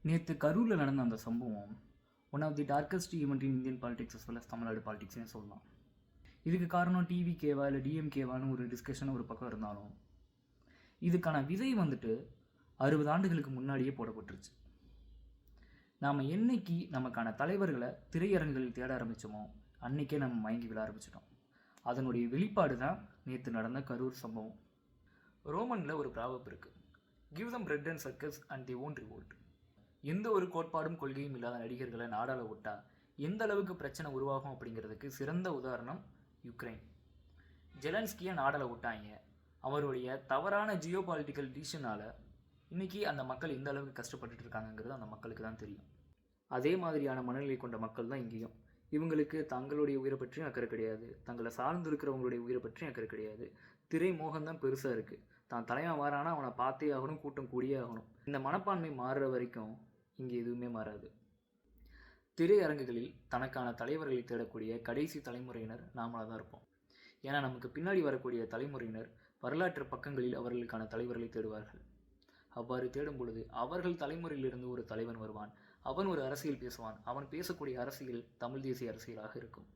நேற்று கரூரில் நடந்த அந்த சம்பவம் one of the darkest event in Indian politics as well as Tamil Nadu பாலிடிக்ஸ்னே சொல்லலாம். இதுக்கு காரணம் டிவிகேவா இல்லை டிஎம்கேவான்னு ஒரு டிஸ்கஷன் ஒரு பக்கம் இருந்தாலும் இதுக்கான விதை வந்துட்டு 60 ஆண்டுகளுக்கு முன்னாடியே போடப்பட்டுருச்சு. நாம் என்னைக்கு நமக்கான தலைவர்களை திரையரங்குகளில் தேட ஆரம்பித்தோமோ அன்றைக்கே நம்ம மயங்கி விழ ஆரம்பிச்சிட்டோம். அதனுடைய வெளிப்பாடு தான் நேற்று நடந்த கரூர் சம்பவம். ரோமனில் ஒரு ப்ராவப் இருக்குது, give them bread and circus and the own revolt. எந்த ஒரு கோட்பாடும் கொள்கையும் இல்லாத நடிகர்களை நாடாள விட்டா எந்த அளவுக்கு பிரச்சனை உருவாகும் அப்படிங்கிறதுக்கு சிறந்த உதாரணம் யுக்ரைன். ஜெலன்ஸ்கியை நாடாள விட்டாங்க. அவருடைய தவறான ஜியோ பாலிட்டிக்கல் டிசிஷனால் இன்றைக்கி அந்த மக்கள் எந்த அளவுக்கு கஷ்டப்பட்டுட்டு இருக்காங்கங்கிறது அந்த மக்களுக்கு தான் தெரியும். அதே மாதிரியான மனநிலை கொண்ட மக்கள் தான் இங்கேயும். இவங்களுக்கு தங்களுடைய உயிரை பற்றியும் அக்கறை கிடையாது, தங்களை சார்ந்து இருக்கிறவங்களுடைய உயிரை பற்றியும் அக்கறை கிடையாது. திரை மோகம்தான் பெருசாக இருக்குது. தான் தலைவன் வாரானா அவனை பார்த்தே ஆகணும், கூட்டம் கூடியே ஆகணும். இந்த மனப்பான்மை மாறுற வரைக்கும் இங்கே எதுவுமே மாறாது. திரையரங்குகளில் தனக்கான தலைவர்களை தேடக்கூடிய கடைசி தலைமுறையினர் நாமளாக தான் இருப்போம். ஏன்னா நமக்கு பின்னாடி வரக்கூடிய தலைமுறையினர் வரலாற்று பக்கங்களில் அவர்களுக்கான தலைவர்களை தேடுவார்கள். அவ்வாறு தேடும் பொழுது அவர்கள் தலைமுறையிலிருந்து ஒரு தலைவன் வருவான். அவன் ஒரு அரசியல் பேசுவான். அவன் பேசக்கூடிய அரசியல் தமிழ் தேசிய அரசியலாக இருக்கும்.